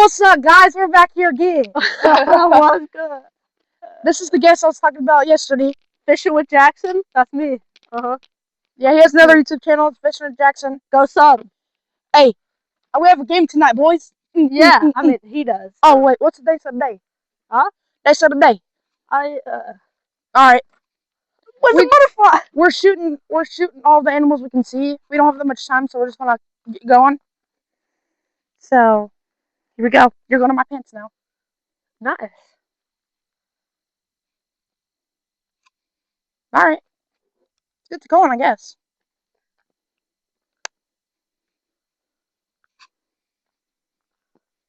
what's up, guys? We're back here again. What's good? This is the guest I was talking about yesterday. Fishing with Jackson? That's me. Yeah, he has another YouTube channel. It's Fishing with Jackson. Go sub. Hey, we have a game tonight, boys. Yeah, I mean, he does. Oh, wait. What's the day of the day? Huh? Day of the day. All right. Where's the butterfly? We're shooting all the animals we can see. We don't have that much time, so we're just going to get going. So, here we go. You're going to my pants now. Nice. All right. Let's get to going, I guess.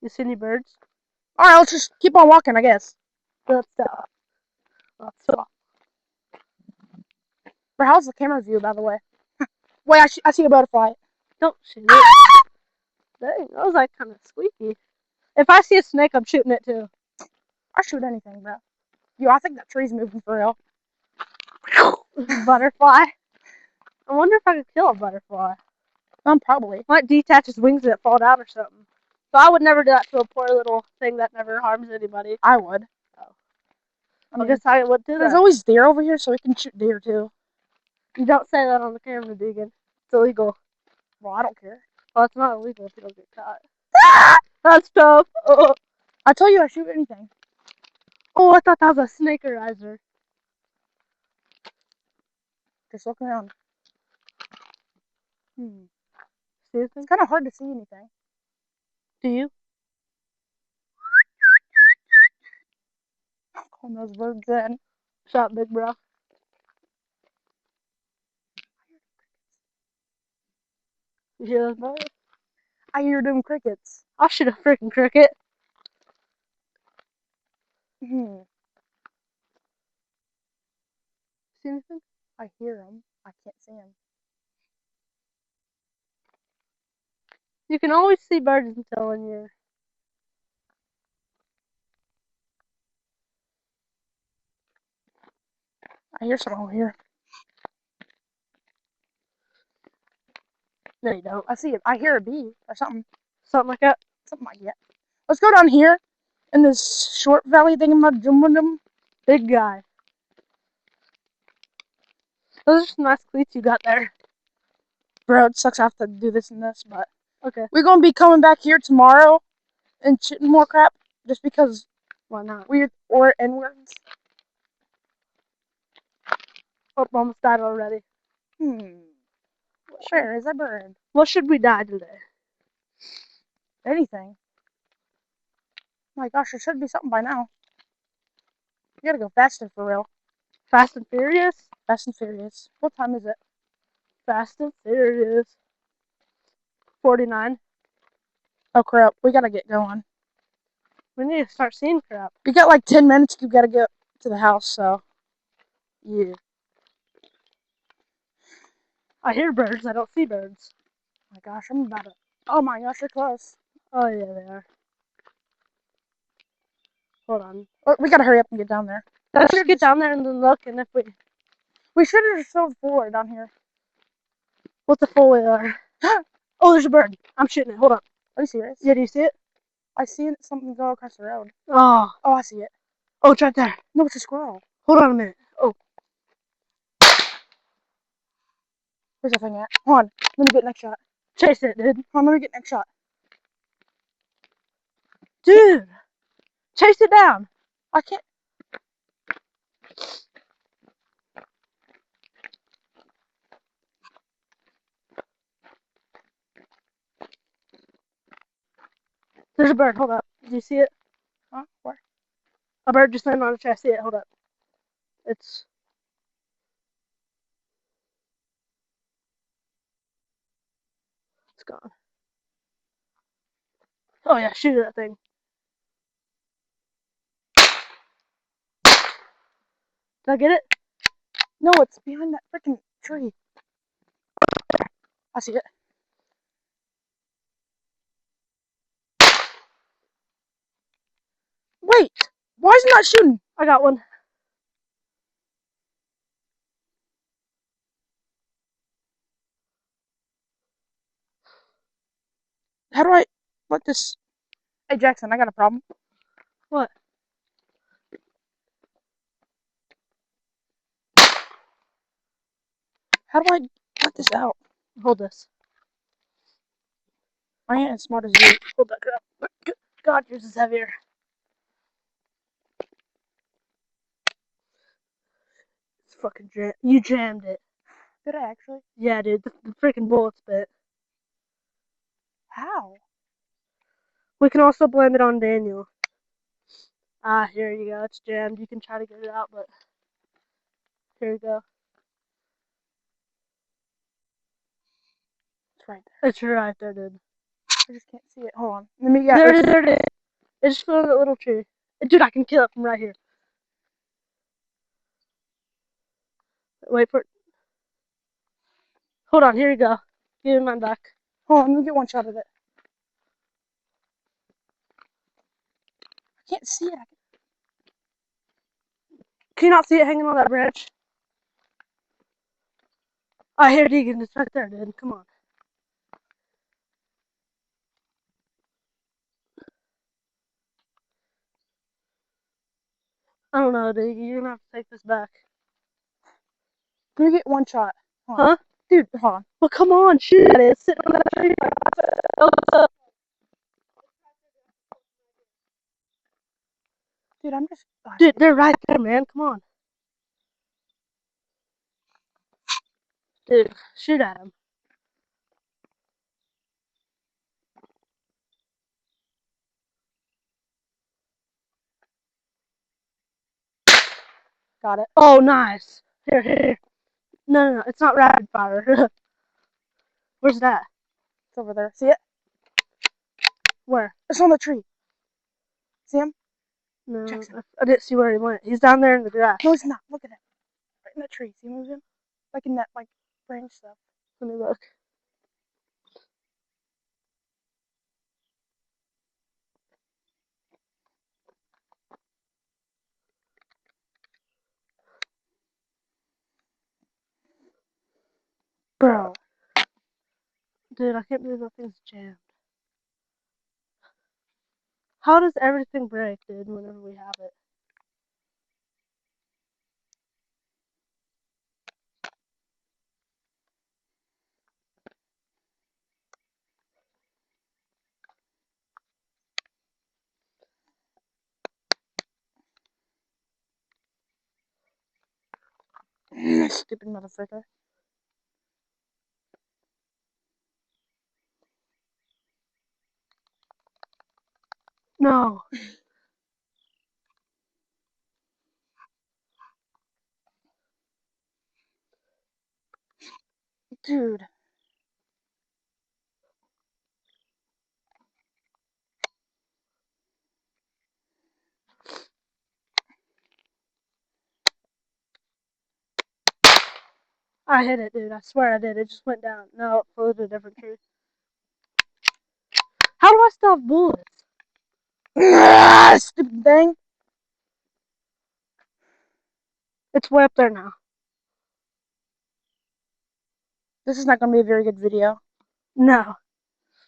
You see any birds? All right, let's just keep on walking, I guess. Let's stop. Bro, how's the camera view, by the way? Wait, I see a butterfly. Don't shoot it. Dang, that was like kind of squeaky. If I see a snake, I'm shooting it too. I shoot anything, bro. Yo, I think that tree's moving for real. Butterfly. I wonder if I could kill a butterfly. Probably. Might detach his wings and it fall down or something. So I would never do that to a poor little thing that never harms anybody. I would. I guess I would do that. There's always deer over here, so we can shoot deer too. You don't say that on the camera, Deegan. It's illegal. Well, I don't care. Well, it's not illegal if you don't get caught. That's tough. Oh. I tell you, I shoot anything. Oh, I thought that was a snakerizer. Just look around. See anything? It's kind of hard to see anything. Do you? I'm calling those birds in. Shot, big bro. You hear those birds? I hear them crickets. I'll shoot a freaking cricket. See anything? I hear them. I can't see them. You can always see birds until when you're... I hear something over here. No, you don't. I see it. I hear a bee or something. Something like that? Something like that. Let's go down here in this short valley thingamajummadum. Big guy. Those are some nice cleats you got there. Bro, it sucks I have to do this and this, but... Okay. We're going to be coming back here tomorrow and shooting more crap just because... Why not? Weird or N-words. Oh, almost died already. Where is a bird? What should we die today? Anything. My gosh, there should be something by now. You gotta go faster for real. Fast and Furious? Fast and Furious. What time is it? Fast and Furious. 49. Oh crap, we gotta get going. We need to start seeing crap. We got like 10 minutes, you gotta get to the house, so. Yeah. I hear birds, I don't see birds. Oh my gosh, I'm about to... Oh my gosh, you're close. Oh yeah, they are. Hold on. Oh, we gotta hurry up and get down there. Let's just get down there and then look, and if we... We should have just thrown forward down here. What's a full wheeler? Oh, there's a bird. I'm shooting it. Hold on. Are you serious? Yeah, do you see it? I see something go across the road. Oh. Oh, I see it. Oh, it's right there. No, it's a squirrel. Hold on a minute. Oh. Where's that thing at? Hold on. Let me get next shot. Chase it, dude. Hold on, let me get next shot. Dude. Chase it down. I can't. There's a bird. Hold up. Do you see it? Huh? Where? A bird just landed on a tree. I see it. Hold up. It's gone. Oh yeah, shoot that thing. Did I get it? No, it's behind that freaking tree. I see it. Wait! Why is it not shooting? I got one. How do I let this... Hey, Jackson, I got a problem. What? How do I cut this out? Hold this. I ain't as smart as you. Hold that crap. God, yours is heavier. It's fucking jam. You jammed it. Did I actually? Yeah, dude. The freaking bullets bit. How? We can also blame it on Daniel. Ah, here you go. It's jammed. You can try to get it out, but here you go. It's right there. It's right there, dude. I just can't see it. Hold on. Let me get There it is. There it is. It just fell in that little tree. Dude, I can kill it from right here. Wait for it. Hold on. Here you go. Give me mine back. Hold on. Let me get one shot of it. I can't see it. Can you not see it hanging on that branch? Ah, here, Deegan. It's right there, dude. Come on. I don't know, dude. You're gonna have to take this back. Let me get one shot. Hold on. Huh? Dude, hold on. Well, come on. Shoot at it. It's sitting on that tree. Dude, I'm just. Dude, they're right there, man. Come on. Dude, shoot at him. Got it. Oh, nice. Here. No. It's not rapid fire. Where's that? It's over there. See it? Where? It's on the tree. See him? No, Jackson. I didn't see where he went. He's down there in the grass. No, he's not. Look at him. Right in that tree. See him moving? Like in that, branch stuff. Let me look. Bro. Dude, I can't believe that thing's jammed. How does everything break, dude, whenever we have it? Stupid motherfucker. No. Dude. I hit it, dude. I swear I did. It just went down. No, it flew to a different tree. How do I still have bullets? Stupid thing. It's way up there now. This is not going to be a very good video. No.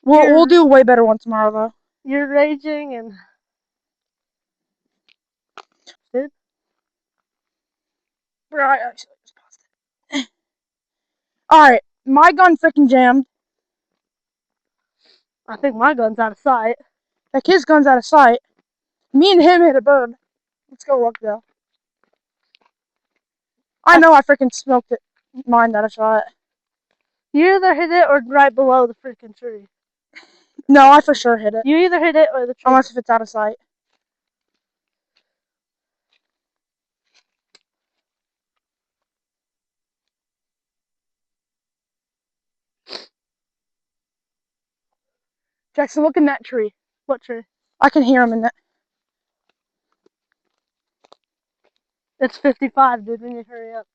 We'll do a way better one tomorrow, though. You're raging and... Dude? Bro, I actually just paused it. Alright, my gun freaking jammed. I think my gun's out of sight. Like, his gun's out of sight. Me and him hit a bird. Let's go look, though. I know I freaking smoked it. Mine that I shot. You either hit it or right below the freaking tree. No, I for sure hit it. You either hit it or the tree. Unless if it's out of sight. Jackson, look in that tree. What tree? I can hear him in that. It's 55, dude. We need to hurry up.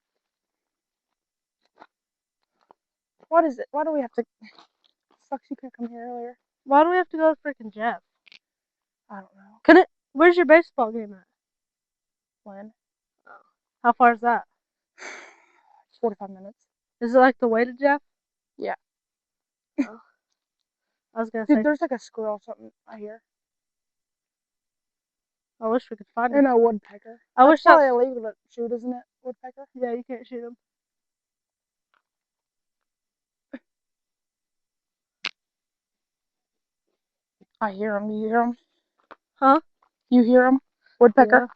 What is it? Why do we have to... Sucks you couldn't come here earlier. Why do we have to go to freaking Jeff? I don't know. Where's your baseball game at? When? How far is that? 45 minutes. Is it like the way to Jeff? Yeah. Oh. I was gonna Dude, say. there's like a squirrel or something I hear. I wish we could find And it. a woodpecker. I That's wish probably that's illegal to shoot, isn't it? Woodpecker. yeah. You can't shoot them. I hear them. You hear them? Huh? You hear them? Woodpecker. Yeah.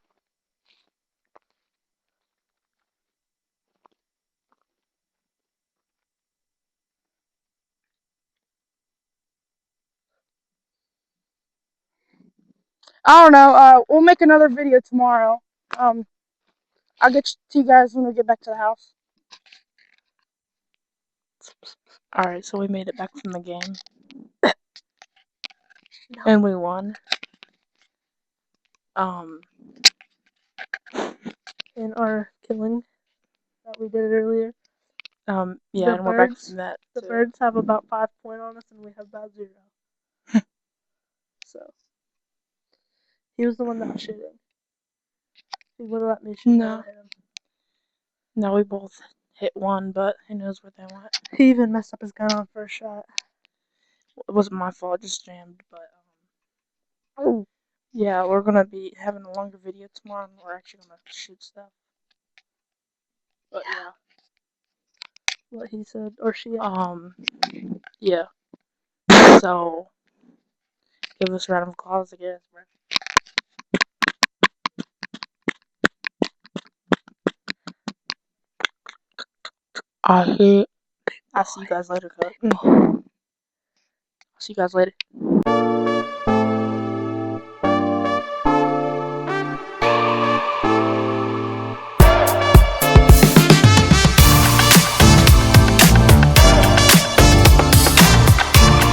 I don't know. We'll make another video tomorrow. I'll get to you guys when we get back to the house. Alright, so we made it back from the game. And we won. In our killing that we did earlier. Yeah, The and we're back birds- from that. The too. birds have about 5 points on us, and we have about 0. So he was the one that was shooting. He would have let me shoot. No. Hit him. No, we both hit one, but who knows where they went. He even messed up his gun on first shot. It wasn't my fault, it just jammed, but Oh. yeah, we're gonna be having a longer video tomorrow, and we're actually gonna shoot stuff. But yeah. What he said, or she. Yeah. So, give us a round of applause, I guess, bro. I'll see you guys later, cut. See you guys later.